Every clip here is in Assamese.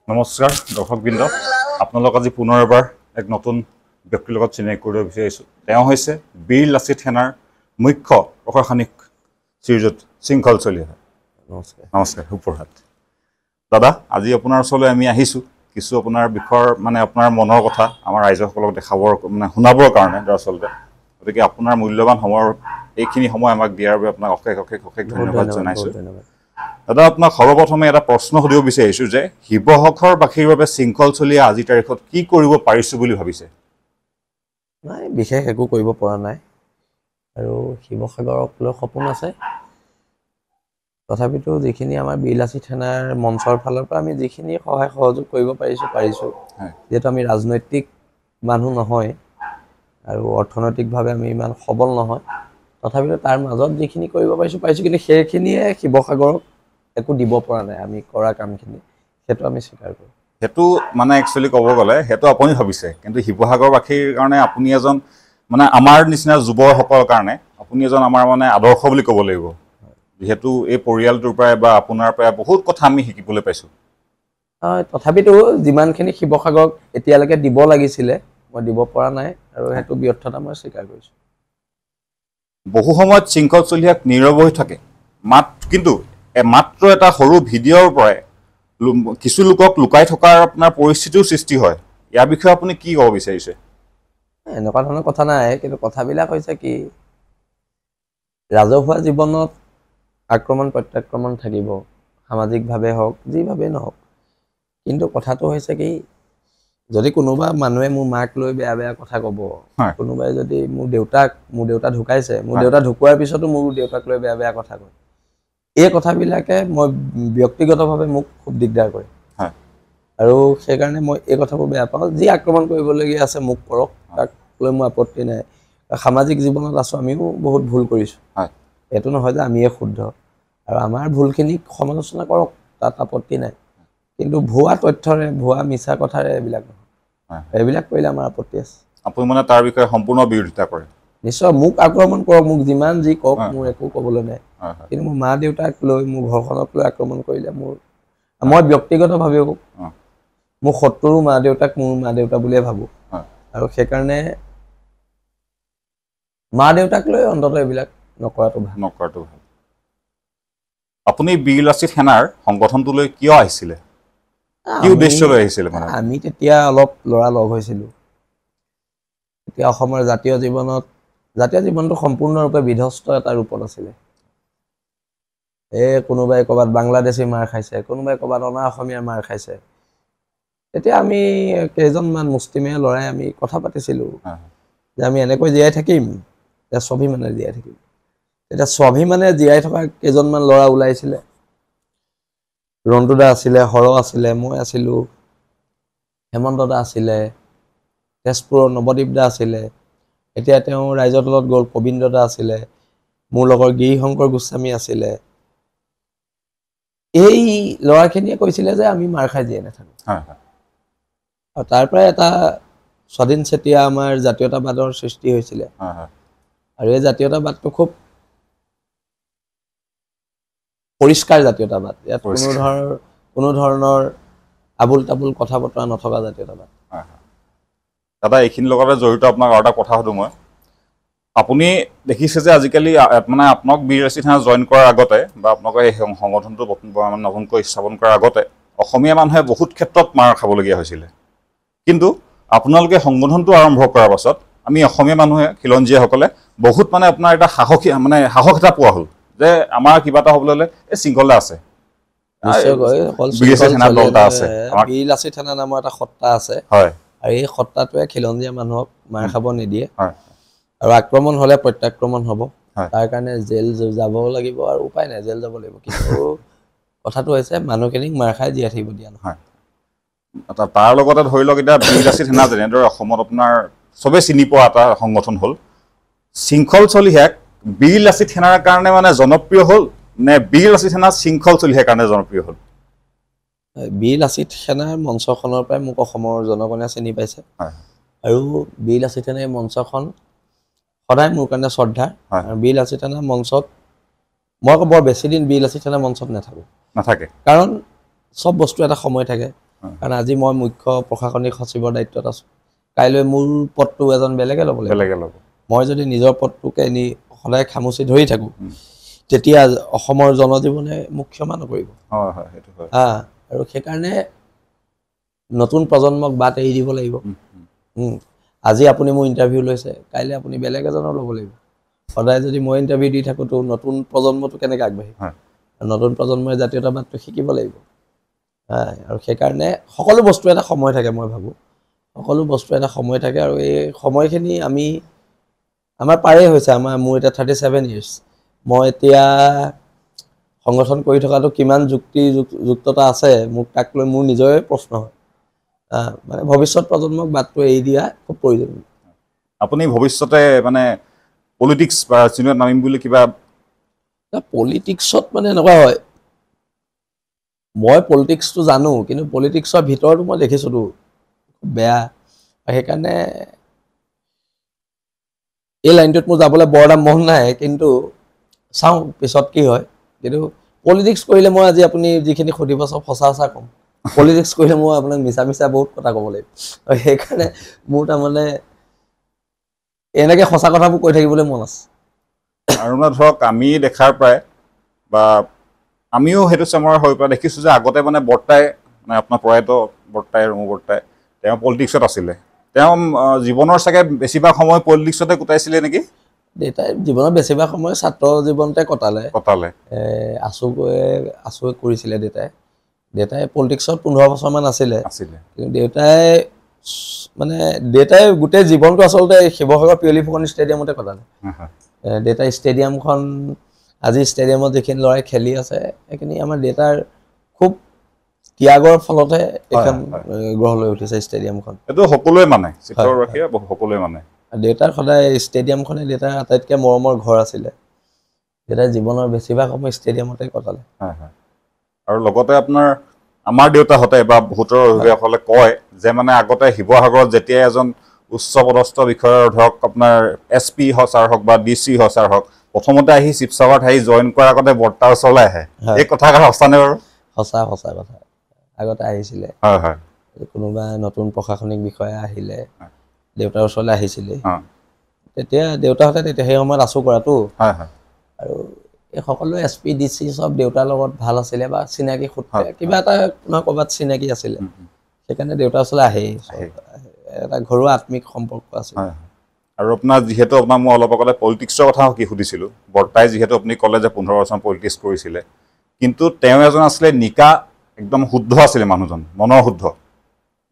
নমস্কাৰ দৰ্শকবৃন্দ আপোনালোক আজি পুনৰ এবাৰ এক নতুন ব্যক্তিৰ লগত চিনাকি কৰিব বিচাৰিছোঁ তেওঁ হৈছে বীৰ লাচিত সেনাৰ মুখ্য প্ৰশাসনিক শ্ৰীযুত শৃংখল চলিহা নমস্কাৰ নমস্কাৰ সুপ্ৰভাত দাদা আজি আপোনাৰ ওচৰলৈ আমি আহিছোঁ কিছু আপোনাৰ বিষয়ৰ আপোনাৰ মনৰ কথা আমাৰ ৰাইজসকলক দেখাবৰ শুনাবৰ কাৰণে দৰাচলতে গতিকে আপোনাৰ মূল্যৱান সময়ৰ এইখিনি সময় আমাক দিয়াৰ বাবে আপোনাক অশেষ ধন্যবাদ জনাইছোঁ দাদা আপোনাক সৰ্বপ্ৰথমে এটা প্ৰশ্ন সুধিব বিচাৰিছোঁ যে শিৱসাগৰবাসীৰ বাবে শৃংখল চলিহা আজি তাৰিখত কি কৰিব পাৰিছোঁ বুলি ভাবিছে নাই বিশেষ একো কৰিব পৰা নাই আৰু শিৱসাগৰক লৈ সপোন আছে তথাপিতো যিখিনি আমাৰ বীৰ লাচিত সেনাৰ মঞ্চৰ ফালৰ পৰা আমি যিখিনি সহায় সহযোগ কৰিব পাৰিছোঁ যিহেতু আমি ৰাজনৈতিক মানুহ নহয় আৰু অৰ্থনৈতিকভাৱে আমি ইমান সবল নহয় তথাপিতো তাৰ মাজত যিখিনি কৰিব পাৰিছোঁ কিন্তু সেইখিনিয়ে শিৱসাগৰক একো দিব পৰা নাই আমি কৰা কামখিনি সেইটো আমি স্বীকাৰ কৰোঁ সেইটো একচুৱেলি ক'ব গ'লে সেইটো আপুনি ভাবিছে কিন্তু শিৱসাগৰবাসীৰ কাৰণে আপুনি এজন আমাৰ নিচিনা যুৱসকলৰ কাৰণে আপুনি এজন আমাৰ আদৰ্শ বুলি ক'ব লাগিব যেহেতু এই পৰিয়ালটোৰ পৰাই বা আপোনাৰ পৰাই বহুত কথা আমি শিকিবলৈ পাইছোঁ তথাপিতো যিমানখিনি শিৱসাগৰক এতিয়ালৈকে দিব লাগিছিলে মই দিব পৰা নাই আৰু সেইটো ব্যৰ্থতা মই স্বীকাৰ কৰিছোঁ বহু সময়ত শৃংখল চলিহাক নীৰৱ হৈ থাকে কিন্তু মাত্ৰ এটা সৰু ভিডিঅ'ৰ পৰাই কিছু লোকক লুকাই থকাৰ আপোনাৰ পৰিস্থিতিও সৃষ্টি হয় ইয়াৰ বিষয়ে আপুনি কি ক'ব বিচাৰিছে এনেকুৱা ধৰণৰ কথা নাই কিন্তু কথাবিলাক হৈছে কি ৰাজহুৱা জীৱনত আক্ৰমণ প্ৰত্যাক্ৰমণ থাকিব সামাজিকভাৱে হওক যিভাৱেই নহওক কিন্তু কথাটো হৈছে কি যদি কোনোবা মানুহে মোৰ মাক লৈ বেয়া কথা ক'ব কোনোবাই যদি মোৰ দেউতা ঢুকাইছে মোৰ দেউতা ঢুকোৱাৰ পিছতো মোৰ দেউতাক লৈ বেয়া কথা কয় এই কথাবিলাকে মই ব্যক্তিগতভাৱে মোক খুব দিগদাৰ কৰে আৰু সেইকাৰণে মই এই কথাবোৰ বেয়া পাওঁ যি আক্ৰমণ কৰিবলগীয়া আছে মোক কৰক তাক লৈ মোৰ আপত্তি নাই সামাজিক জীৱনত আছোঁ আমিও বহুত ভুল কৰিছোঁ এইটো নহয় যে আমিয়ে শুদ্ধ আৰু আমাৰ ভুলখিনিক সমালোচনা কৰক তাত আপত্তি নাই কিন্তু ভুৱা তথ্যৰে ভুৱা মিছা কথাৰে এইবিলাক নহয় এইবিলাক কৰিলে আমাৰ আপত্তি আছে আপুনি তাৰ বিষয়ে সম্পূৰ্ণ বিৰোধিতা কৰে নিশ্চয় মোক আক্ৰমণ কৰক মোক যিমান যি কওক মোৰ একো ক'বলৈ নাই কিন্তু মোৰ মা দেউতাক লৈ মোৰ ঘৰখনক লৈ আক্ৰমণ কৰিলে মই ব্যক্তিগতভাৱেও মোৰ শত্ৰুৰো মা দেউতাক মোৰ মা দেউতা বুলিয়ে ভাবোঁ আৰু সেইকাৰণে মা দেউতাক লৈ অন্ততঃ এইবিলাক নকৰাটো ভাল আপুনি বীৰ লাচিত সেনাৰ সংগঠনটোলৈ কিয় আহিছিলে কি উদ্দেশ্য লৈ আহিছিলে আমি তেতিয়া অলপ ল'ৰা লগ হৈছিলোঁ তেতিয়া অসমৰ জাতীয় জীৱনটো সম্পূৰ্ণৰূপে বিধ্বস্ত এটা ৰূপত আছিলে কোনোবাই ক'ৰবাত বাংলাদেশী মাৰ খাইছে কোনোবাই ক'ৰবাত অনা অসমীয়া মাৰ খাইছে তেতিয়া আমি কেইজনমান মুষ্টিমেয় ল'ৰাই আমি কথা পাতিছিলোঁ যে আমি এনেকৈ জীয়াই থাকিম স্বাভিমানে জীয়াই থাকিম তেতিয়া স্বাভিমানে জীয়াই থকা কেইজনমান ল'ৰা ওলাইছিলে ৰন্তু দা আছিলে হৰ আছিলে মই আছিলোঁ হেমন্ত দা আছিলে তেজপুৰৰ নৱদ্বীপ দা আছিলে এতিয়া তেওঁ ৰাইজৰ দলত গ'ল পবিন্দ্ৰ দা আছিলে মোৰ লগৰ গিৰিশংকৰ গোস্বামী আছিলে এই ল'ৰাখিনিয়ে কৈছিলে যে আমি মাৰ খাই জীয়াই নাথাকোঁ আৰু তাৰ পৰাই এটা স্বাধীন চেতিয়া আমাৰ জাতীয়তাবাদৰ সৃষ্টি হৈছিলে আৰু এই জাতীয়তাবাদটো খুব পৰিষ্কাৰ জাতীয়তাবাদ ইয়াত কোনো ধৰণৰ আবুল তাবুল কথা বতৰা নথকা জাতীয়তাবাদ দাদা এইখিনিৰ লগতে জড়িত আপোনাক আৰু এটা কথা সুধো মই আপুনি দেখিছে যে আজিকালি আপোনাক বীৰ লাচিত সেনা জইন কৰাৰ আগতে বা আপোনালোকৰ এই সংগঠনটো নতুনকৈ স্থাপন কৰাৰ আগতে অসমীয়া মানুহে বহুত ক্ষেত্ৰত মাৰ খাবলগীয়া হৈছিলে কিন্তু আপোনালোকে সংগঠনটো আৰম্ভ কৰাৰ পাছত আমি অসমীয়া মানুহে খিলঞ্জীয়াসকলে বহুত আপোনাৰ এটা সাহস এটা পোৱা হ'ল যে আমাৰ কিবা এটা হ'বলৈ হ'লে এই শৃংখলা আছে বীৰ লাচিত সেনা নামৰ এটা সত্তা আছে আৰু এই সত্তাটোৱে খিলঞ্জীয়া মানুহক মাৰ খাব নিদিয়ে আৰু আক্ৰমণ হ'লে প্ৰত্যাক্ৰমণ হ'ব তাৰ কাৰণে জেল যাব লাগিব আৰু উপায় নাই জেল যাব লাগিব কিন্তু কথাটো হৈছে মানুহখিনিক মাৰ খাই জীয়াই থাকিব দিয়া নহয় তাৰ লগতে ধৰি লওক এতিয়া বীৰ লাচিত সেনা যেনেদৰে অসমত আপোনাৰ চবেই চিনি পোৱা এটা সংগঠন হ'ল শৃংখল চলিহাক বীৰ লাচিত সেনাৰ কাৰণে জনপ্ৰিয় হ'ল নে বীৰ লাচিত সেনা শৃংখল চলিহাৰ কাৰণে জনপ্ৰিয় হ'ল বীৰ লাচিত সেনাৰ মঞ্চখনৰ পৰাই মোক অসমৰ জনগণে চিনি পাইছে আৰু বীৰ লাচিত সেনাৰ মঞ্চখন সদায় মোৰ কাৰণে শ্ৰদ্ধা আৰু বীৰ লাচিত সেনাৰ মঞ্চত মই বৰ বেছি দিন বীৰ লাচিত সেনাৰ মঞ্চত নাথাকে কাৰণ চব বস্তু এটা সময় থাকে কাৰণ আজি মই মুখ্য প্ৰশাসনিক সচিবৰ দায়িত্বত আছোঁ, কাইলৈ মোৰ পদটো এজন বেলেগে ল'ব লাগিব। মই যদি নিজৰ পদটোকে নি সদায় খামুচি ধৰি থাকোঁ, তেতিয়া অসমৰ জনজীৱনে মোক ক্ষমা নকৰিব। আৰু সেইকাৰণে নতুন প্ৰজন্মক বাট এৰি দিব লাগিব। আজি আপুনি মোৰ ইণ্টাৰভিউ লৈছে, কাইলৈ আপুনি বেলেগ এজনৰ ল'ব লাগিব। সদায় যদি মই ইণ্টাৰভিউ দি থাকোঁ, তো নতুন প্ৰজন্মটো কেনেকৈ আগবাঢ়িব? নতুন প্ৰজন্মই জাতীয়তাবাদটো শিকিব লাগিব। আৰু সেইকাৰণে সকলো বস্তু এটা সময় থাকে, মই ভাবোঁ সকলো বস্তু এটা সময় থাকে। আৰু এই সময়খিনি আমাৰ পাৰেই হৈছে। মোৰ এতিয়া 37 years। মই এতিয়া সংগঠন কৰি থকাটো কিমান যুক্ততা আছে, মোক তাক লৈ মোৰ নিজৰে প্ৰশ্ন হয়। মানে ভৱিষ্যত প্ৰজন্মক বাটটো এৰি দিয়া খুব প্ৰয়োজনীয়। আপুনি ভৱিষ্যতে মানে পলিটিক্স বা চিনেমাত নামিম বুলি কিবা? পলিটিক্সত মানে এনেকুৱা হয়, মই পলিটিক্সটো জানো, কিন্তু পলিটিক্সৰ ভিতৰতো মই দেখিছোঁতো খুব বেয়া। সেইকাৰণে এই লাইনটোত মোৰ যাবলৈ বৰ এটা মন নাই, কিন্তু চাওঁ পিছত কি হয়। কিন্তু পলিটিক্স কৰিলে মই আজি আপুনি যিখিনি সুধিব চব সঁচা ক'ম। পলিটিক্স কৰিলে মই আপোনাক মিছা বহুত কথা ক'ব লাগিব। সেইকাৰণে মোৰ তাৰমানে এনেকৈ সঁচা কথাবোৰ কৈ থাকিবলৈ মন আছে। আৰু ধৰক আমি দেখাৰ পৰাই বা আমিও সেইটো চেমৰ হৈ পৰা দেখিছোঁ যে আগতে মানে বৰ্তাই, মানে আপোনাৰ প্ৰয়াত বৰ্তাই, ৰমু বৰ্তাই, তেওঁ পলিটিক্সত আছিলে। তেওঁ জীৱনৰ চাগে বেছিভাগ সময় পলিটিক্সতে কটাইছিলে নেকি? দেউতাই জীৱনৰ বেছিভাগ সময় ছাত্ৰ জীৱনতে কটালে। আছু কৰিছিলে দেউতাই পলিটিক্সত 15 বছৰমান আছিলে। কিন্তু দেউতাই গোটেই জীৱনটো আচলতে শিৱসাগৰ পিয়লি ফুকন ষ্টেডিয়ামতে কটালে। দেউতাই ষ্টেডিয়ামখন, আজি ষ্টেডিয়ামত যিখিনি ল'ৰাই খেলি আছে, সেইখিনি আমাৰ দেউতাৰ খুব ত্যাগৰ ফলতহে এইখন গঢ় লৈ উঠিছে ষ্টেডিয়ামখন। এইটো সকলোৱে মানে, সকলোৱে মানে। দেউতাৰ সদায় ষ্টেডিয়ামখনে দেউতাৰ আটাইতকৈ মৰমৰ ঘৰ আছিলে। দেউতাই জীৱনৰ বেছিভাগ সময় ষ্টেডিয়ামতে কটালে। আৰু লগতে আপোনাৰ আমাৰ দেউতাহঁতে বা বহুতৰ অভিভাৱকসকলে কয় যে মানে আগতে শিৱসাগৰত যেতিয়া এজন উচ্চ পদস্থ বিষয়ৰ, ধৰক আপোনাৰ SP ছাৰ হওক বা DC ছাৰ হওক, প্ৰথমতে আহি শিৱসাগৰত আহি জইন কৰাৰ আগতে বৰ্তাৰ ওচৰলৈ আহে। এই কথাষাৰ সঁচানে বাৰু? সঁচা কথা। আগতে আহিছিলে, কোনোবা নতুন প্ৰশাসনিক বিষয়া আহিলে দেউতাৰ ওচৰলৈ আহিছিলে। তেতিয়া দেউতাহঁতে সেই সময়ত আছু কৰাটো, আৰু এই সকলো SP DC চব দেউতাৰ লগত ভাল আছিলে বা চিনাকি সূত্ৰে কিবা এটা ক'ৰবাত চিনাকি আছিলে। সেইকাৰণে দেউতাৰ ওচৰলৈ আহেই, এটা ঘৰুৱা আত্মিক সম্পৰ্ক আছিল। আৰু আপোনাৰ যিহেতু মই অলপ আগতে পলিটিক্সৰ কথা কি সুধিছিলোঁ, বৰ্তাই যিহেতু আপুনি ক'লে যে 15 বছৰ পলিটিক্স কৰিছিলে, কিন্তু তেওঁ এজন আছিলে নিকা, একদম শুদ্ধ আছিলে মানুহজন, মনৰ শুদ্ধ,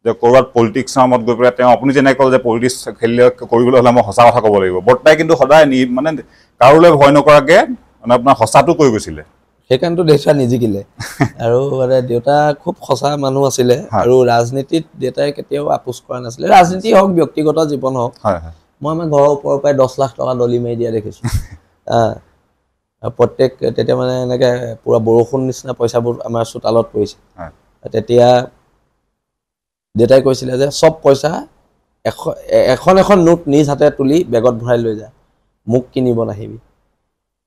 যে ক'ৰবাত পলিটিক্স নামত গৈ পেলাই তেওঁ, আপুনি যেনেকৈ ক'লে যে পলিটিক্স কৰিবলৈ হ'লে মই সঁচা কথা ক'ব লাগিব, বৰ্তাই কিন্তু সদায় মানে কাৰোলৈ ভয় নকৰাকৈ মানে আপোনাৰ সঁচাটো কৈ গৈছিলে। সেইকাৰণেতো দেউতা নিজিকিলে। আৰু দেউতা খুব সঁচা মানুহ আছিলে। আৰু ৰাজনীতিত দেউতাই কেতিয়াও আপোচ কৰা নাছিলে। ৰাজনীতি হওক, ব্যক্তিগত জীৱন হওক। মই আমাৰ ঘৰৰ ওপৰৰ পৰাই 10 লাখ টকা দলি মাৰি দিয়া দেখিছোঁ। তেতিয়া মানে এনেকৈ পূৰা বৰষুণ নিচিনা পইচাবোৰ আমাৰ চোতালত পৰিছে। তেতিয়া দেউতাই কৈছিলে যে চব পইচা এখন নোট নিজ হাতে তুলি বেগত ভৰাই লৈ যা, মোক কিনিব নাহিবি।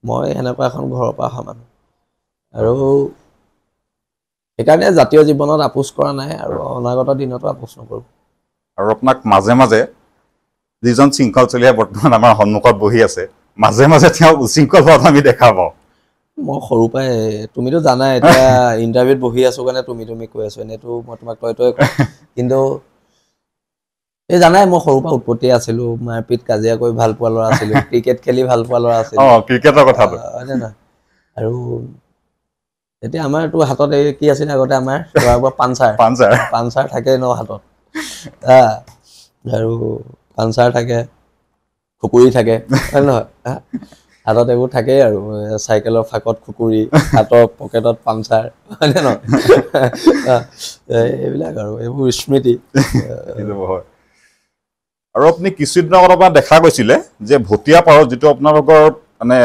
মই সেনেকুৱা এখন ঘৰৰ পৰা অহা মানুহ, আৰু সেইকাৰণে জাতীয় জীৱনত আপোচ কৰা নাই, আৰু অনাগত দিনতো আপোচ নকৰোঁ। আৰু আপোনাক মাজে মাজে যিজন শৃংখল চলিয়া বৰ্তমান আমাৰ সন্মুখত বহি আছে, মাজে মাজে তেওঁ উশৃংখল হোৱাটো আমি দেখা পাওঁ। মই সৰুৰ পৰাই, তুমিতো জানাই, এতিয়া ইণ্টাৰভিউত বহি আছোঁ কাৰণে তুমি কৈ আছোঁ, এনেইতো মই তোমাক তই কওঁ। কিন্তু এই জানাই মই সৰুৰ পৰা উৎপত্তি আছিলোঁ, মাৰপিট কাজিয়া কৰি ভাল পোৱা ল'ৰা আছিলোঁ, ক্ৰিকেট খেলি ভাল পোৱা ল'ৰা আছিলোঁ। ক্ৰিকেটৰ কথাটো হয়নে নহয়? আৰু এতিয়া আমাৰতো হাতত এই কি আছিলে আগতে, আমাৰ পাঞ্চাৰ থাকে ন হাতত, আৰু পাঞ্চাৰ থাকে, খুকুৰি থাকে, হয় নহয়? হাতত এইবোৰ থাকেই, আৰু চাইকেলৰ ফাকত খুকুৰি, হাতৰ পকেটত পাঞ্চাৰ, হয়নে নহয়? এইবিলাক আৰু এইবোৰ স্মৃতি। আৰু আপুনি কিছুদিনৰ আগৰ পৰা দেখা গৈছিলে যে ভটিয়া পাৰত যিটো আপোনালোকৰ মানে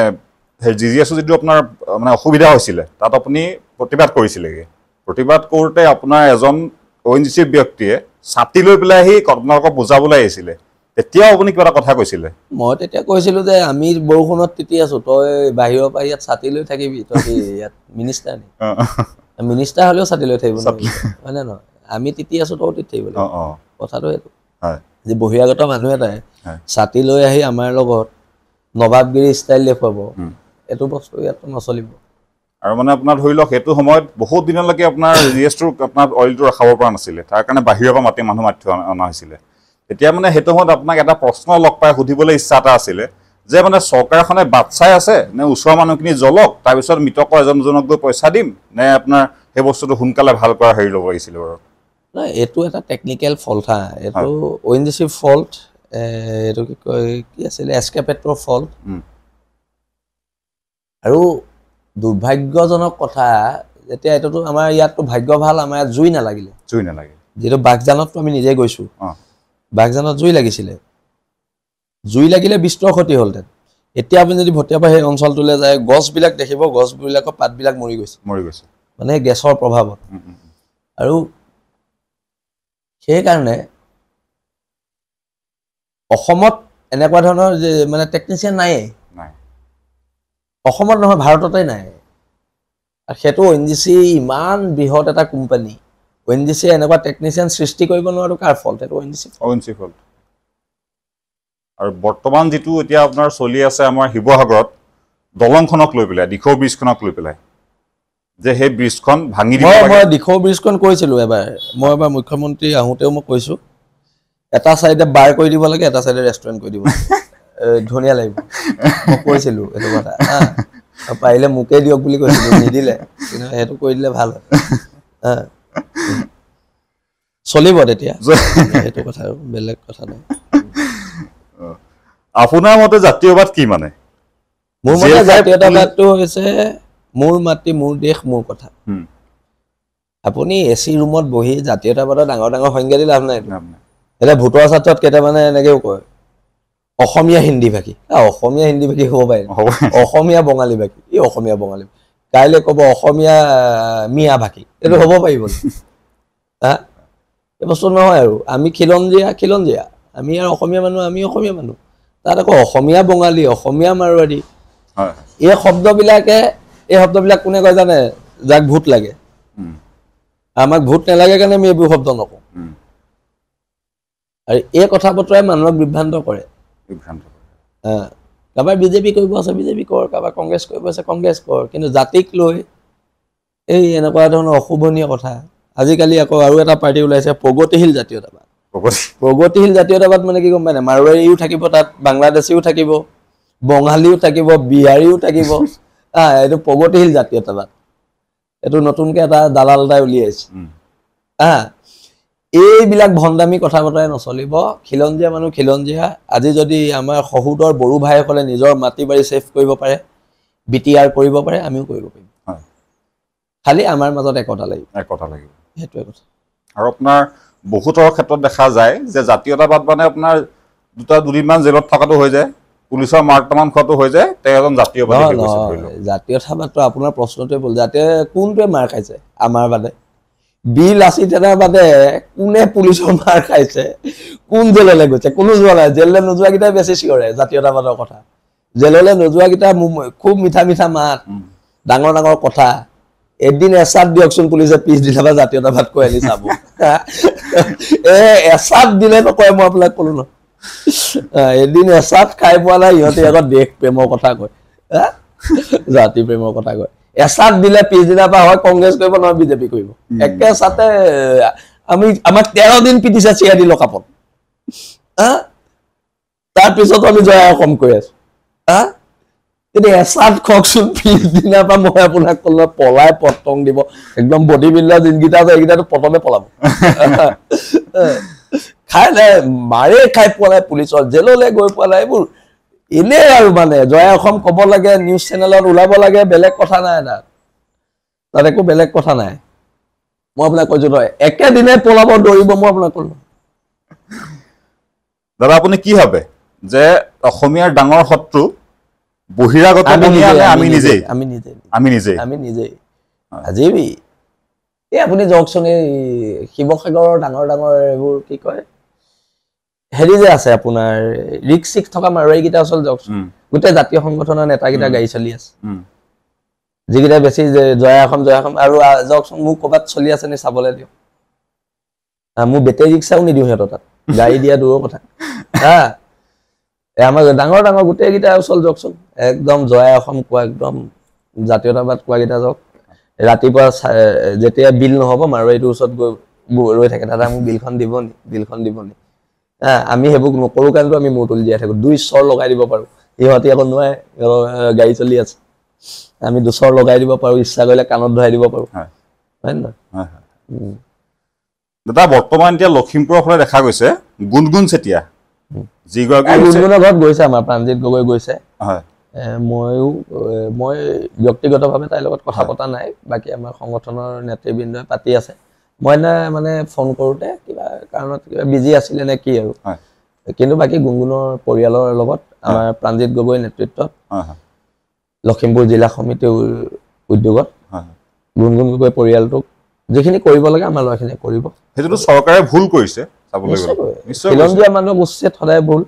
GGS যিটো আপোনাৰ মানে অসুবিধা হৈছিলে, তাত আপুনি প্ৰতিবাদ কৰিছিলেগৈ। প্ৰতিবাদ কৰোঁতে আপোনাৰ এজন ONGC ব্যক্তিয়ে ছাতি লৈ পেলাই আহি আপোনালোকক বুজাবলৈ আহিছিলে। তেতিয়াও আপুনি কিবা এটা কথা কৈছিলে। মই তেতিয়া কৈছিলোঁ যে আমি বৰষুণত তিতি আছোঁ, তই বাহিৰৰ পৰা ইয়াত ছাতি লৈ থাকিবি, তই কি ইয়াত মিনিষ্টাৰ নি? মিনিষ্টাৰ হ'লেও ছাতি লৈ থাকিব, হয়নে নহয়? আমি তিতি আছো তও তিতি থাকিব লাগিব কথাটো এইটো হয় যে বহিৰাগত মানুহ এটাই হয় ছাতি লৈ আহি আমাৰ লগত নবাবগিৰি ষ্টাইল দেখুৱাব এইটো বস্তু ইয়াত নচলিব আৰু মানে আপোনাৰ ধৰি লওক সেইটো সময়ত বহুত দিনলৈকে আপোনাৰ ৰিয়েষ্টৰ আপোনাৰ অইলটো ৰখাব পৰা নাছিলে তাৰ কাৰণে বাহিৰৰ পৰা মানুহ মাতি অনা হৈছিলে এতিয়া মানে সেইটো সময়ত আপোনাক এটা প্ৰশ্ন লগ পাই সুধিবলৈ ইচ্ছা এটা আছিলে যে মানে চৰকাৰখনে বাট চাই আছে নে ওচৰৰ মানুহখিনি জ্বলক তাৰপিছত মৃতক এজনক গৈ পইচা দিম নে আপোনাৰ সেই বস্তুটো সোনকালে ভাল কৰা হেৰি ল'ব লাগিছিলে বাৰু নাই এইটো এটা টেকনিকেল ফল্ট হা এইটো ONGC ফল্ট এইটো কি কয় কি আছিলে এস্কেপেটৰ ফল্ট আৰু দুৰ্ভাগ্যজনক কথা যেতিয়া এইটোতো আমাৰ ইয়াততো ভাগ্য ভাল আমাৰ ইয়াত জুই নালাগে যিটো বাগজানততো আমি নিজে গৈছো বাগজানত জুই লাগিছিলে জুই লাগিলে বিস্তৰ ক্ষতি হ'লহেঁতেন এতিয়া আপুনি যদি ভটিয়াপা সেই অঞ্চলটোলৈ যায় গছবিলাক দেখিব গছবিলাকৰ পাতবিলাক মৰি গৈছে মানে গেছৰ প্ৰভাৱত আৰু সেইকাৰণে অসমত এনেকুৱা ধৰণৰ যে মানে টেকনিচিয়ান নাই অসমত নহয় ভাৰততে নাই আৰু সেইটো ONGC ইমান বৃহৎ এটা কোম্পানী ONGC এনেকুৱা টেকনিচিয়ান সৃষ্টি কৰিব নোৱাৰো কাৰ ফল্ট সেইটো ONGC ফল্ট আৰু বৰ্তমান যেটো এতিয়া আপোনাৰ চলি আছে আমাৰ শিৱসাগৰত দলংখনক লৈ পেলাই দিখৌ ব্ৰিজখনক লৈ পেলাই যে সেই ব্ৰিজখন ভাঙি দিব লাগে মই দিখৌ ব্ৰিজখন কৈছিলো মই এবাৰ মুখ্যমন্ত্ৰী আহোতেও মই কৈছো এটা সাইডে বাৰ কৰি দিব লাগে এটা সাইডে ৰেষ্টুৰেন্ট কৰি দিব ধুনীয়া লাগিব মই কৈছিলো এটো কথা পাৰিলে মুকে দিয়ক বুলি কৈছিলো নিদিলে কিন্তু হেতু কৰি দিলে ভাল হয় চলিব তেতিয়া হেতু কথা বেলেগ কথা নাই আপোনাৰ মতে জাতীয়বাদ কি মানে মোৰ মতে জাতীয়তাবাদটো হৈছে মোৰ মাটি মোৰ দেশ মোৰ কথা আপুনি এসি ৰুমত বহি জাতীয়তাবাদৰ ডাঙৰ ডাঙৰ সংজ্ঞা দি লাভ নাই এটা ভোটৰ ছাত্ৰত কেটা মানে এনেকেও কয় অসমীয়া হিন্দী ভাষী অসমীয়া হিন্দী ভাষী হ'ব পাৰে অসমীয়া বঙালী ভাষী এই অসমীয়া বঙালী কাইলে ক'ব অসমীয়া মিয়া ভাষী এইটো হ'ব পাৰিব এই বস্তু নহয় আৰু আমি খিলঞ্জীয়া আমি আৰু অসমীয়া মানুহ তাত আকৌ অসমীয়া বঙালী অসমীয়া মাৰোৱাৰী এই শব্দবিলাক কোনে কয় জানে যাক ভূত লাগে আমাক ভূত নালাগে কাৰণে আমি এইবোৰ শব্দ নকওঁ আৰু এই কথা বতৰাই মানুহক বিভ্ৰান্ত কৰে কাৰোবাৰ বিজেপি কৰিব আছে বিজেপি কৰ কাৰোবাৰ কংগ্ৰেছ কৰিব আছে কংগ্ৰেছ কৰ কিন্তু জাতিক লৈ এই এনেকুৱা ধৰণৰ অশুভনীয় কথা আজিকালি আকৌ আৰু এটা পাৰ্টি ওলাইছে প্ৰগতিশীল জাতীয়তাবাদ মানে কি গম পায় না মাৰোৱাৰীও থাকিব তাত বাংলাদেশীও থাকিব বঙালীও থাকিব বিহাৰীও থাকিব এইটো প্ৰগতিশীল জাতীয়তাবাদ এইটো নতুনকে এটা দালাল এটাই উলিয়াইছে এইবিলাক ভণ্ডামি কথা বতৰাই নচলিব খিলঞ্জীয়া মানুহ খিলঞ্জীয়া আজি যদি আমাৰ সহোদৰ বড়ো ভাইসকলে নিজৰ মাটি বাৰী সেভ কৰিব পাৰে BTR কৰিব পাৰে আমিও কৰিব পাৰিম খালি আমাৰ মাজত একতা লাগিব সেইটোৱে কথা আৰু আপোনাৰ বহুতৰ ক্ষেত্ৰত দেখা যায় যে জাতীয়তাবাদ মানে আপোনাৰ দুদিনমান জেলত থকাটো হৈ যায় পুলিচৰ মাৰ্কটামান খোৱাটো হৈ যায় তেওঁ এজন জাতীয়বাদী হৈ গৈছে জাতীয়তাবাদটো আপোনাৰ প্ৰশ্নটোৱে বল জাতীয় কোনটোৱে মাৰ খাইছে আমাৰ বাদে বিল লাচিত এটাৰ বাদে কোনে পুলিচৰ মাৰ খাইছে কোন জেললৈ গৈছে কোনো যোৱা নাই জেললৈ নোযোৱাকেইটাই বেছি চিঞৰে জাতীয়তাবাদৰ কথা জেললৈ নোযোৱাকেইটা খুব মিঠা মাত ডাঙৰ ডাঙৰ কথা এদিন এচাত দিয়কচোন পুলিচে পিছদিনা বা জাতীয়তাবাদ কৈ আনি চাব এচাত দিলে নকয় মই আপোনাক ক'লো ন এদিন এচাত খাই পোৱা নাই ইহঁতে আগত দেশ প্ৰেমৰ কথা কয় জাতি প্ৰেমৰ কথা কয় এচাত দিলে পিছদিনা বা হয় কংগ্ৰেছ কৰিব নহয় বিজেপি কৰিব একে সাথে আমাক 13 দিন পিটিছে চিয়াদি লকাপত তাৰ পিছত আমি জয় অসম কৈ আছো কিন্তু এচাত খকচোন পিছদিনা বা মই আপোনাক ক'লো পলাই পটং দিব একদম বডি বিল্ডাৰ দিনকেইটা আছে এইকেইটাতো প্ৰথমে পলাব খাই মাৰে খাই পোৱা পুলিচৰ জেললৈ গৈ পোৱা এইবোৰ এনে আৰু মানে জয় অসম ক'ব লাগে নিউজ চেনেলত ওলাব লাগে বেলেগ কথা নাই তাত একো বেলেগ কথা নাই মই আপোনাক কৈছো তই একেদিনে পলাব দৌৰিব মই আপোনাক ক'লো দাদা আপুনি কি ভাবে যে অসমীয়াৰ ডাঙৰ শত্ৰু বহিৰাগত আমি নিজে আজি এই আপুনি যাওকচোন এই শিৱসাগৰৰ ডাঙৰ এইবোৰ কি কয় হেৰি যে আছে আপোনাৰ ৰিক্সিক থকা মাৰোৱাৰীকেইটা আচল যাওকচোন গোটেই জাতীয় সংগঠনৰ নেতাকেইটা গাড়ী চলি আছে যিকেইটা বেছি জয় অসম আৰু যাওকচোন মোক ক'ৰবাত চলি আছে নি চাবলৈ দিয়ক মোৰ বেটেৰী ৰিক্সাও নিদিওঁ সিহঁতৰ তাত গাড়ী দিয়া দূৰৰ কথা হা আমাৰ ডাঙৰ ডাঙৰ গোটেইকেইটা ওচৰ যাওকচোন একদম জয় অসম কোৱা একদম জাতীয়তাবাদ কোৱাকেইটা যাওক ৰাতিপুৱা যেতিয়া বিল নহ'ব মাৰোৱাৰীটোৰ ওচৰত গৈ ৰৈ থাকে দাদা মোক বিলখন দিব নি হা আমি সেইবোৰ নকৰোঁ কাৰণেতো আমি মূৰ তুলি জীয়াই থাকোঁ 2 চৰ লগাই দিব পাৰোঁ সিহঁতি আকৌ নোৱাৰে গাড়ী চলি আছে আমি 2 চৰ লগাই দিব পাৰোঁ ইচ্ছা কৰিলে কাণত ধৰাই দিব পাৰোঁ হয় নহয় দাদা বৰ্তমান এতিয়া লখিমপুৰৰ ফালে দেখা গৈছে গুণগুণ চেতিয়া যিগৰাকী গুণগুণৰ ঘৰত গৈছে আমাৰ প্ৰাণজিৎ গগৈ গৈছে হয় মই ব্যক্তিগতভাৱে তাইৰ লগত কথা পতা নাই বাকী আমাৰ সংগঠনৰ নেতৃবৃন্দই পাতি আছে মই মানে ফোন কৰোঁতে কিবা কাৰণত কিবা বিজি আছিলে নে কি আৰু কিন্তু বাকী গুণগুণৰ পৰিয়ালৰ লগত আমাৰ প্ৰাণজিৎ গগৈৰ নেতৃত্বত লখিমপুৰ জিলা সমিতিৰ উদ্যোগত গুণগুণ গগৈ পৰিয়ালটোক যিখিনি কৰিব লাগে আমাৰ ল'ৰাখিনি কৰিব সেইটোতো চৰকাৰে ভুল কৰিছে চাবলৈ গ'লে খিলঞ্জীয়া মানুহক উচ্ছেদ সদায় ভুল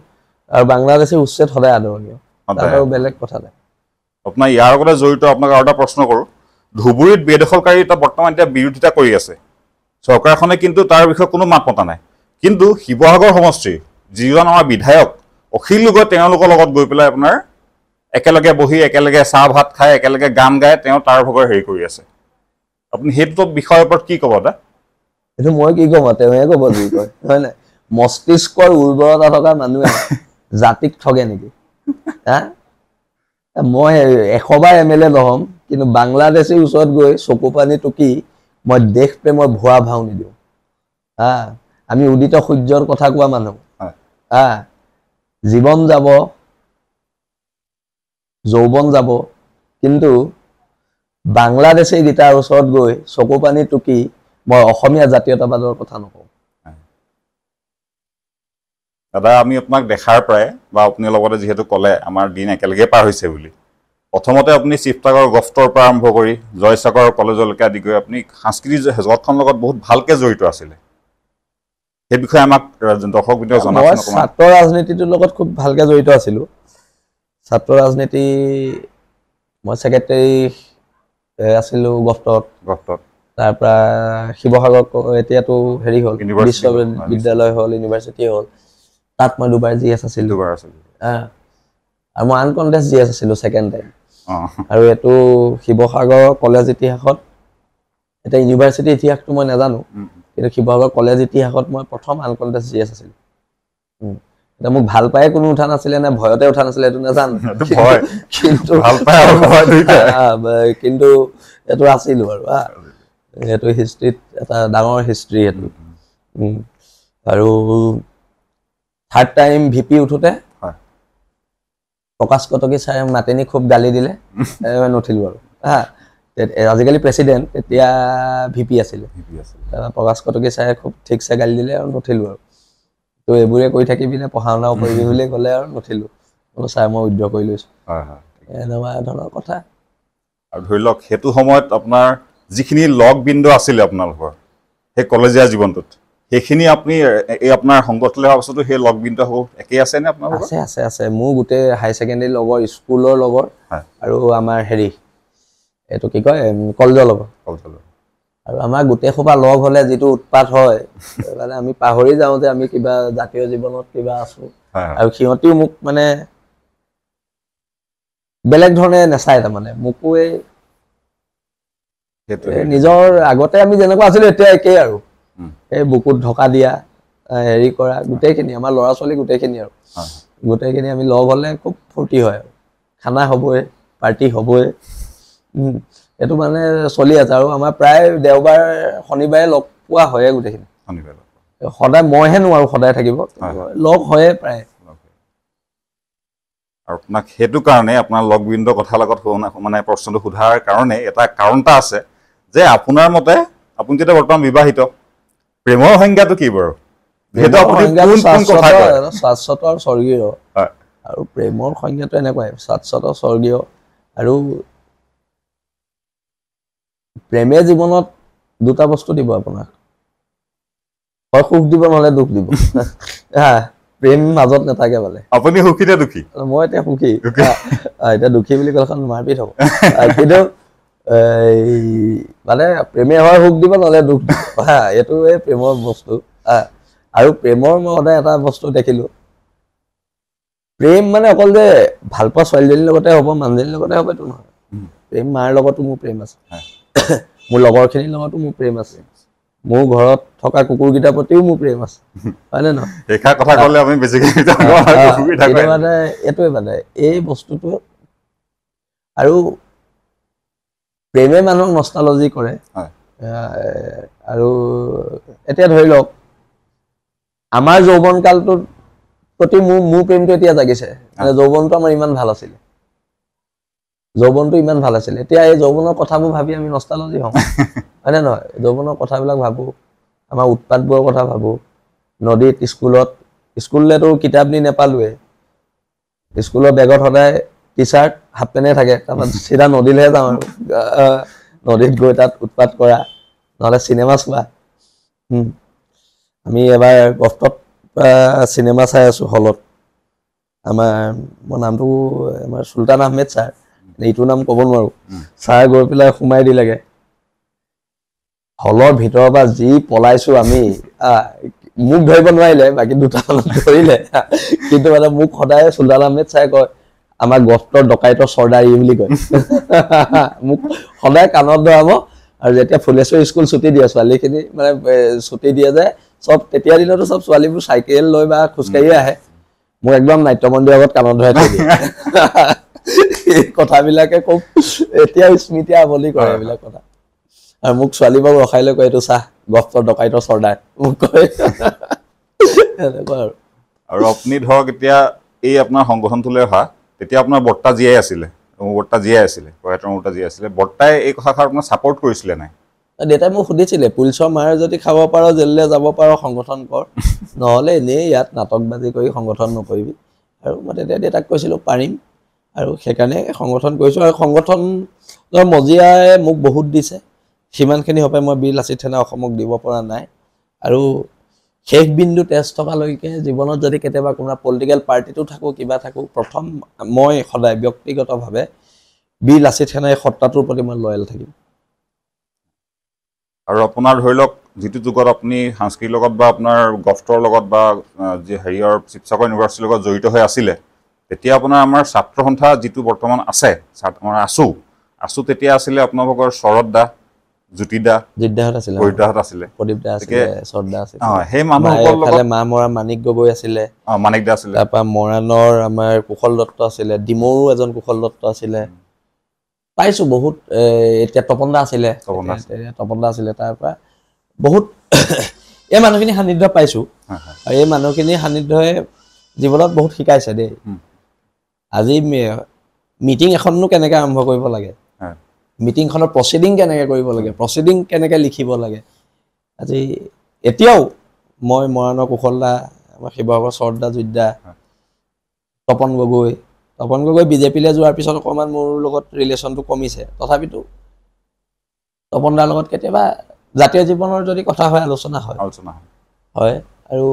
আৰু বাংলাদেশী উচ্ছেদ সদায় আদৰণীয় আৰু বেলেগ কথা নাই আপোনাৰ ইয়াৰ লগতে জড়িত আপোনাক আৰু এটা প্ৰশ্ন কৰোঁ ধুবুৰীত বেদখলকাৰী এটা বৰ্তমান এতিয়া বিৰোধিতা কৰি আছে চৰকাৰখনে কিন্তু তাৰ বিষয়ে কোনো মাত মতা নাই কিন্তু শিৱসাগৰ সমষ্টিৰ যিজন আমাৰ বিধায়ক অখিল গগৈ তেওঁলোকৰ লগত গৈ পেলাই আপোনাৰ একেলগে বহি একেলগে চাহ ভাত খাই একেলগে গান গাই তেওঁ তাৰ ভাগৰ হেৰি কৰি আছে আপুনি সেইটো বিষয়ৰ ওপৰত কি ক'ব দা এইটো মই কি ক'ম তেওঁহে ক'ব যি কয় হয় নাই মস্তিষ্কৰ উৰ্বৰতা থকা মানুহে জাতিক ঠগে নেকি হা মই 100বাৰ MLA নহ'ম কিন্তু বাংলাদেশীৰ ওচৰত গৈ চকু পানী টুকি মই দেশ প্ৰেমৰ ভুৱা ভাও নিদিওঁ হা আমি উদিত সূৰ্যৰ কথা কোৱা মানুহ হা জীৱন যাব যৌৱন যাব কিন্তু বাংলাদেশী গীতাৰ ওচৰত গৈ চকু পানী টুকি মই অসমীয়া জাতীয়তাবাদৰ কথা নকওঁ দাদা আমি আপোনাক দেখাৰ পৰাই বা আপুনি লগতে যিহেতু ক'লে আমাৰ দিন একেলগে পাৰ হৈছে বুলি প্ৰথমতে আপুনি শিৱসাগৰ গফটৰ পৰা আৰম্ভ কৰি জয়সাগৰ কলেজলৈকে আদি কৰি আপুনি সাংস্কৃতিক জগতখনৰ লগত বহুত ভালকৈ জড়িত আছিলে সেই বিষয়ে আমাক দৰ্শক বিন্দুৱে জনাওকচোন অকণমান ছাত্ৰ ৰাজনীতিটোৰ লগত খুব ভালকৈ জড়িত আছিলোঁ ছাত্ৰ ৰাজনীতি মই ছেক্ৰেটাৰী আছিলোঁ গফটত তাৰ পৰা শিৱসাগৰ এতিয়াতো হেৰি হ'ল বিশ্ববিদ্যালয় হ'ল ইউনিভাৰ্চিটি হ'ল তাত মই 2বাৰ GS আছিলোঁ আৰু মই আনকণ্টেষ্ট GS আছিলোঁ ছেকেণ্ড টাইম আৰু এইটো শিৱসাগৰ কলেজ ইতিহাসত এতিয়া ইউনিভাৰ্চিটি ইতিহাসটো মই নাজানো কিন্তু শিৱসাগৰ কলেজ ইতিহাসত মই প্ৰথম আনকণ্টেষ্ট GS আছিলোঁ এতিয়া মোক ভাল পায়ে কোনো উঠা নাছিলে নে ভয়তে উঠা নাছিলে এইটো নাজানো কিন্তু এইটো আছিলোঁ আৰু এইটো হিষ্ট্ৰীত এটা ডাঙৰ হিষ্ট্ৰী এইটো আৰু থাৰ্ড টাইম VP উঠোতে প্ৰকাশ কটকী ছাৰে মাতেনি খুব গালি দিলে নুঠিলোঁ আৰু আজিকালি প্ৰেচিডেণ্ট তেতিয়া VP আছিলে প্ৰকাশ কটকী ছাৰে খুব ঠিকছে গালি দিলে আৰু নুঠিলোঁ আৰু তো এইবোৰে কৰি থাকিবি নে পঢ়া শুনাও কৰিবি বুলি ক'লে আৰু নুঠিলোঁ ছাৰ মই উইথড্ৰ কৰি লৈছোঁ এনেকুৱা ধৰণৰ কথা আৰু ধৰি লওক সেইটো সময়ত আপোনাৰ যিখিনি লগবিন্দু আছিলে আপোনালোকৰ সেই কলেজীয়া জীৱনটোত সেইখিনি আপুনি এই আপোনাৰ সংগঠনলৈ অহাৰ পাছতো সেই লগবিন্দু একেই আছে নে আপোনাৰ আছে মোৰ গোটেই হাই ছেকেণ্ডেৰী লগৰ স্কুলৰ লগৰ আৰু আমাৰ হেৰি এইটো কি কয় কলেজৰ লগৰ আৰু আমাৰ গোটেই সোপা লগ হ'লে যিটো উৎপাত হয় মানে আমি পাহৰি যাওঁ যে আমি কিবা জাতীয় জীৱনত কিবা আছোঁ আৰু সিহঁতিও মোক মানে বেলেগ ধৰণে নেচায় তাৰমানে মোকো এই নিজৰ আগতে আমি যেনেকুৱা আছিলোঁ এতিয়া একেই আৰু এই বুকুত ঢকা দিয়া হেৰি কৰা গোটেইখিনি আমাৰ ল'ৰা ছোৱালী গোটেইখিনি আৰু গোটেইখিনি আমি লগ হ'লে খুব ফূৰ্তি হয় আৰু খানা হ'বই পাৰ্টি হ'বই এইটো মানে চলি আছে আৰু আমাৰ প্ৰায় দেওবাৰ শনিবাৰে লগ পোৱা হয়ে গোটেইখিনি সদায় মইহে নোৱাৰোঁ সদায় থাকিব লগ হয়ে প্ৰায় আৰু আপোনাক সেইটো কাৰণে আপোনাৰ লগবিন্দুৰ কথাৰ লগত মানে প্ৰশ্নটো সোধাৰ কাৰণে এটা কাৰণ এটা আছে যে আপোনাৰ মতে আপুনি যেতিয়া বৰ্তমান বিবাহিত প্ৰেমৰ সংজ্ঞাটো কি বাৰু শাশ্বত আৰু স্বৰ্গীয় আৰু প্ৰেমৰ সংজ্ঞাটো এনেকুৱাই শাশ্বত স্বৰ্গীয় আৰু প্ৰেমে জীৱনত দুটা বস্তু দিব আপোনাক হয় সুখ দিব নহ'লে দুখ দিব প্ৰেম মাজত নাথাকে মানে আপুনি সুখী নে দুখী মই এতিয়া সুখী এতিয়া দুখী বুলি ক'লে মাৰপিট হ'ব কিন্তু মানে প্ৰেমে হয় সুখ দিব নহ'লে দুখ দিব এইটোৱে প্ৰেমৰ বস্তু আৰু প্ৰেমৰ মই সদায় এটা বস্তু দেখিলোঁ, প্ৰেম মানে অকল যে ভাল পোৱা ছোৱালীজনীৰ লগতে হ'ব, মানুহজনীৰ লগতে হ'ব এইটো নহয়। প্ৰেম মাৰ লগতো মোৰ প্ৰেম আছে, মোৰ লগৰখিনিৰ লগতো মোৰ প্ৰেম আছে, মোৰ ঘৰত থকা কুকুৰকেইটাৰ প্ৰতিও মোৰ প্ৰেম আছে, হয়নে নহয়? মানে এইটোৱে মানে এই বস্তুটো। আৰু প্ৰেমে মানুহক নষ্টালজি কৰে। আৰু এতিয়া ধৰি লওক আমাৰ যৌৱন কালটোৰ প্ৰতি মোৰ প্ৰেমটো এতিয়া জাগিছে, মানে যৌৱনটো আমাৰ ইমান ভাল আছিলে, যৌৱনটো ইমান ভাল আছিলে। এতিয়া এই যৌৱনৰ কথাবোৰ ভাবি আমি নষ্টালজি হওঁ, হয়নে নহয়? যৌৱনৰ কথাবিলাক ভাবোঁ, আমাৰ উৎপাতবোৰৰ কথা ভাবোঁ, নদীত স্কুললেতো কিতাপ নি নেপালোৱে, স্কুলৰ বেগত সদায় টি চাৰ্ট হাফ পেনে থাকে, তাৰপৰা চিধা নদীলৈহে যাওঁ আৰু নদীত গৈ তাত উৎপাত কৰা, নহ'লে চিনেমা চোৱা। আমি এবাৰ গফটত চিনেমা চাই আছোঁ হলত, মই নামটো আমাৰ চুলতান আহমেদ ছাৰ, এইটো নাম ক'ব নোৱাৰোঁ, ছাৰ গৈ পেলাই সোমাই দিলেগে হলৰ ভিতৰৰ পৰা, যি পলাইছোঁ আমি। মোক ধৰিব নোৱাৰিলে, বাকী দুটামানত ধৰিলে, কিন্তু মানে মোক সদায় চুলতান আহমেদ ছাৰে কয় আমাৰ গফটৰ ডকাইতৰ চৰ্দাৰী বুলি কয়। মোক সদায় কাণত ধৰাব, আৰু যেতিয়া ফুলেশ্বৰ স্কুল ছুটি দিয়ে, ছোৱালীখিনি মানে ছুটি দিয়ে যে চব, তেতিয়া দিনতো চব ছোৱালীবোৰ চাইকেল লৈ বা খোজকাঢ়িয়ে আহে, মোক একদম নাট্য মন্দিৰৰ আগত কাণত ধৰাই থৈ দিয়ে। এই কথাবিলাকে খুব এতিয়াও স্মৃতি আৱলি কৰে এইবিলাক কথা। আৰু মোক ছোৱালীবোৰক ৰখাই লৈ কয় এইটো চাহ গফটৰ ডকাইতৰ চৰ্দাৰ, মোক কয় এনেকুৱা। আৰু আপুনি ধৰক এতিয়া এই আপোনাৰ সংগঠনটোলৈ অহা, তেতিয়া আপোনাৰ বৰ্তা জীয়াই আছিলে, বৰ্তাই জীয়াই আছিলে, বৰ্তাই এই কথাষাৰ আপোনাৰ ছাপোৰ্ট কৰিছিলে নাই? দেউতাই মোক সুধিছিলে, পুলিচৰ মাৰ যদি খাব পাৰ, জেললৈ যাব পাৰ, সংগঠন কৰ, নহ'লে এনেই ইয়াত নাটকবাজি কৰি সংগঠন নকৰিবি। আৰু মই তেতিয়া দেউতাক কৈছিলোঁ পাৰিম, আৰু সেইকাৰণে সংগঠন কৰিছোঁ। আৰু সংগঠনৰ মজিয়াই মোক বহুত দিছে, সিমানখিনি হবে মই বীৰ লাচিত সেনা অসমক দিব পৰা নাই। আৰু শেষ বিন্দু তেজ থকালৈকে জীৱনত যদি কেতিয়াবা কোনোবা পলিটিকেল পাৰ্টিটো থাকোঁ, কিবা থাকোঁ, প্ৰথম মই সদায় ব্যক্তিগতভাৱে বীৰ লাচিত সেনা এই সত্তাটোৰ প্ৰতি মই লয়েল থাকিম। আৰু আপোনাৰ ধৰি লওক যিটো যুগত আপুনি সাংস্কৃতিৰ লগত বা আপোনাৰ গফটৰ লগত বা হেৰিয়ৰ শিৱসাগৰ ইউনিভাৰ্চিটিৰ লগত জড়িত হৈ আছিলে, তেতিয়া আপোনাৰ আমাৰ ছাত্ৰ সন্থা যিটো বৰ্তমান আছে, আমাৰ আছু তেতিয়া আছিলে আপোনালোকৰ শৰৎ দা, জ্যোতি দা, পৰিদাহঁত আছিলে, প্ৰদীপ দা আছিলে, শ্ৰদ্ধা আছিলে, সেই মানুহসকলৰ লগত মা মৰা মানিক গগৈ আছিলে, মানিক দা আছিলে, তাৰপৰা মৰাণৰ আমাৰ কুশল দত্ত আছিলে, ডিমৌৰো এজন কুশল দত্ত আছিলে, পাইছোঁ বহুত। এতিয়া তপন দা আছিলে, তাৰপৰা বহুত এই মানুহখিনি সান্নিধ্য পাইছোঁ। আৰু এই মানুহখিনিৰ সান্নিধ্যই জীৱনত বহুত শিকাইছে দেই। আজি মিটিং এখননো কেনেকৈ আৰম্ভ কৰিব লাগে, মিটিংখনৰ প্ৰচিডিং কেনেকৈ কৰিব লাগে, প্ৰচিডিং কেনেকৈ লিখিব লাগে, আজি এতিয়াও মই মৰাণৰ কুশল দা, আমাৰ শিৱসাগৰ শ্ৰদ্ধা যোদ্ধা, তপন গগৈ বিজেপিলৈ যোৱাৰ পিছত অকণমান মোৰ লগত ৰিলেশ্যনটো কমিছে, তথাপিতো তপন দাৰ লগত কেতিয়াবা জাতীয় জীৱনৰ যদি কথা হয় আলোচনা হয়। আৰু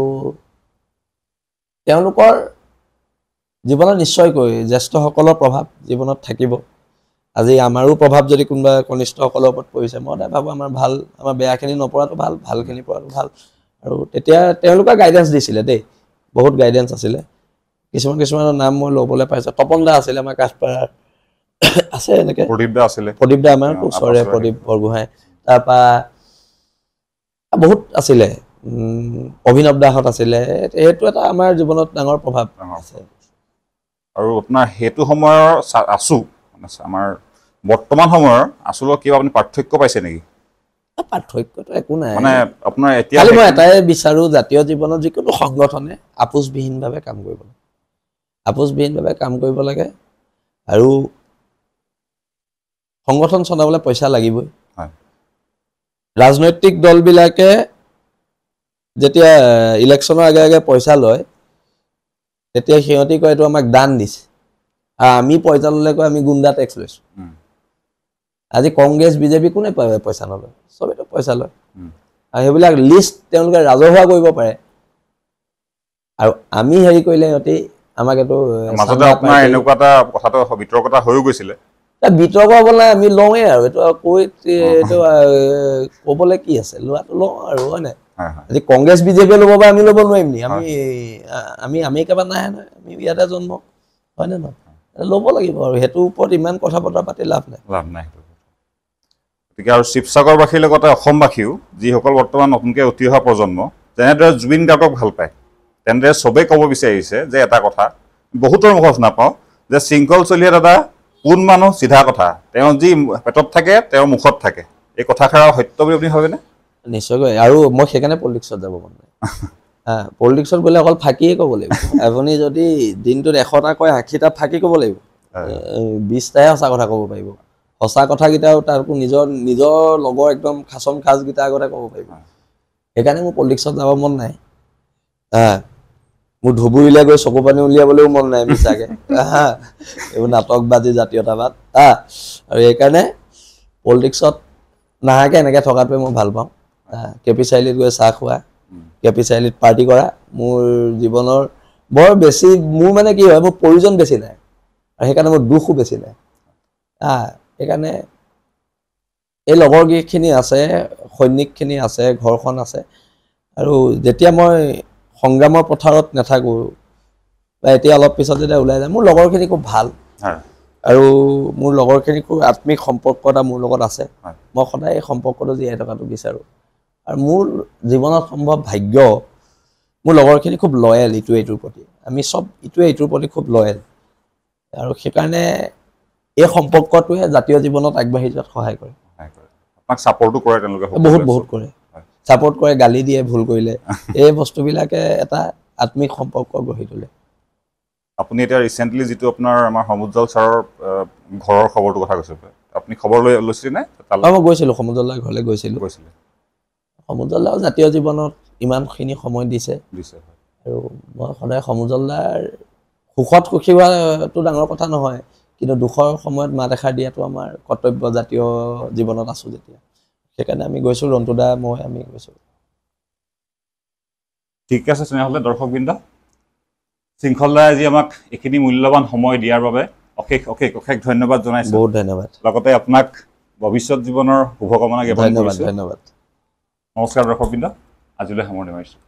তেওঁলোকৰ জীৱনত নিশ্চয়কৈ জ্যেষ্ঠসকলৰ প্ৰভাৱ জীৱনত থাকিব। আজি আমাৰো প্ৰভাৱ যদি কোনোবা কনিষ্ঠসকলৰ ওপৰত পৰিছে, মই ভাবোঁ আমাৰ বেয়াখিনি নপৰাটো ভাল, ভালখিনি পৰাটো ভাল। আৰু তেতিয়া তেওঁলোকে গাইডেঞ্চ দিছিলে দেই, বহুত গাইডেঞ্চ আছিলে। কিছুমানৰ নাম মই ল'বলৈ পাইছোঁ, তপন দা আছিলে আমাৰ কাঠপাৰাৰ, আছে এনেকৈ প্ৰদীপ দা আমাৰ ওচৰৰে, প্ৰদীপ বৰগোহাঁই, তাৰপৰা বহুত আছিলে, অভিনৱ দাহঁত আছিলে। সেইটো এটা আমাৰ জীৱনত ডাঙৰ প্ৰভাৱ আছে। আৰু আপোনাৰ সেইটো সময়ৰ আমাৰ বৰ্তমান সময়ৰ আচলৰ কিবা আপুনি পাৰ্থক্য পাইছে নেকি? পাৰ্থক্যটো একো নাই, মানে আপোনাৰ এতিয়া খালি মই এটাই বিচাৰোঁ, জাতীয় জীৱনত যিকোনো সংগঠনে আপোচবিহীনভাৱে কাম কৰিব লাগে, আৰু সংগঠন চলাবলৈ পইচা লাগিবই। ৰাজনৈতিক দলবিলাকে যেতিয়া ইলেকশ্যনৰ আগে পইচা লয়, তেতিয়া সিহঁতি কয় এইটো আমাক দান দিছে, আৰু আমি পইচা ল'লে কয় আমি গুণ্ডা টেক্স লৈছোঁ। আজি কংগ্ৰেছ বিজেপি কোনে পইচা নলয়, চবেইতো পইচা লয়। আৰু সেইবিলাক লিষ্ট তেওঁলোকে ৰাজহুৱা কৰিব পাৰে, আৰু আমি হেৰি কৰিলে সিহঁতি আমাক এইটো মাজতে আপোনাৰ এনেকুৱা এটা কথাটো বিতৰ্কতা হৈও গৈছিলে। বিতৰ্ক হ'বলৈ আমি লওঁৱেই, আৰু এইটো ক'বলৈ কি আছে, লোৱাটো লওঁ আৰু, হয় নাই? যদি কংগ্ৰেছ বিজেপিয়ে ল'ব বা আমি ল'ব নোৱাৰিম নি আমি একেবাৰে নাহে নহয় আমি ইয়াতে জন্ম হয় নে নহয় ল'ব লাগিব আৰু সেইটোৰ ওপৰত ইমান কথা বতৰা পাতি লাভ নাই গতিকে আৰু শিৱসাগৰবাসীৰ লগতে অসমবাসীও যিসকল বৰ্তমান নতুনকৈ উঠি অহা প্ৰজন্ম যেনেদৰে জুবিন গাৰ্গক ভাল পায় তেনেদৰে চবেই ক'ব বিচাৰিছে যে এটা কথা বহুতৰ মুখত নাপাওঁ যে শৃংখল চলিয়া দাদা কোন মানুহ চিধা কথা তেওঁ যি পেটত থাকে তেওঁৰ মুখত থাকে এই কথাষাৰ সত্য বুলি আপুনি ভাবেনে নিশ্চয়কৈ আৰু মই সেইকাৰণে পলিটিক্সত যাব মন নাই পলিটিক্সত গ'লে অকল ফাঁকিয়ে ক'ব লাগিব আপুনি যদি দিনটোত 100টা কয় 80টা ফাঁকি ক'ব লাগিব 20টাহে সঁচা কথা ক'ব পাৰিব সঁচা কথাকেইটাও তাকো নিজৰ লগৰ একদম খাচন খাজকেইটা আগতে ক'ব পাৰিব সেইকাৰণে মোৰ পলিটিক্সত যাব মন নাই মোৰ ধুবুৰীলৈ গৈ চকু পানী উলিয়াবলৈও মন নাই মিছাকৈ এইবোৰ নাটকবাদী জাতীয়তাবাদ আৰু সেইকাৰণে পলিটিক্সত নাহাকৈ এনেকৈ থকাটোৱে মই ভাল পাওঁ কেপি চাৰিআলিত গৈ চাহ খোৱা কেপি চাৰিআলিত পাৰ্টি কৰা মোৰ জীৱনৰ বৰ বেছি মোৰ মানে কি হয় মোৰ প্ৰয়োজন বেছি নাই আৰু সেইকাৰণে মোৰ দুখো বেছি নাই সেইকাৰণে এই লগৰখিনি আছে সৈনিকখিনি আছে ঘৰখন আছে আৰু যেতিয়া মই সংগ্ৰামৰ পথাৰত নাথাকোঁ বা এতিয়া অলপ পিছত যেতিয়া ওলাই যায় মোৰ লগৰখিনি খুব ভাল আৰু মোৰ লগৰখিনি খুব আত্মিক সম্পৰ্ক এটা মোৰ লগত আছে মই সদায় এই সম্পৰ্কটো জীয়াই থকাটো বিচাৰোঁ আৰু মোৰ জীৱনত সম্ভৱ ভাগ্য মোৰ লগৰখিনি খুব লয়েল ইটোৱে ইটোৰ প্ৰতি আমি চব ইটোৱে ইটোৰ প্ৰতি খুব লয়েল আৰু সেইকাৰণে এই সম্পৰ্কটোৱে জাতীয় জীৱনত আগবাঢ়ি যোৱাত সহায় কৰে আপোনাক ছাপৰ্টো কৰে তেওঁলোকে বহুত কৰে ছাপৰ্ট কৰে গালি দিয়ে ভুল কৰিলে এই বস্তুবিলাকে এটা আত্মিক সম্পৰ্ক গঢ়ি তোলে আপুনি এতিয়া ৰিচেণ্টলি যিটো আপোনাৰ আমাৰ সমুজ্জ্বল ছাৰৰ ঘৰৰ খবৰটোৰ কথা কৈছে আপুনি খবৰ লৈছিলে নে মই গৈছিলোঁ সমুজ্জ্বলৰ ঘৰলৈ গৈছিলে সমুজ্জ্বলাও জাতীয় জীৱনত ইমানখিনি সময় দিছে আৰু মই সদায় সমুজ্জ্বলাৰ সুখত সুখী হোৱাটো ডাঙৰ কথা নহয় কিন্তু দুখৰ সময়ত মাত এষাৰ দিয়াটো আমাৰ কৰ্তব্য জাতীয় জীৱনত আছোঁ যেতিয়া সেইকাৰণে আমি গৈছোঁ ৰন্তুদা মই আমি গৈছোঁ ঠিক আছে তেনেহ'লে দৰ্শকবৃন্দ শৃংখলদাই আজি আমাক এইখিনি মূল্যৱান সময় দিয়াৰ বাবে অশেষ ধন্যবাদ জনাইছোঁ বহুত ধন্যবাদ লগতে আপোনাক ভৱিষ্যত জীৱনৰ শুভকামনা জ্ঞাপন কৰিছোঁ ধন্যবাদ নমস্কাৰ দৰ্শকবৃন্দ আজিলৈ সামৰণি মাৰিছোঁ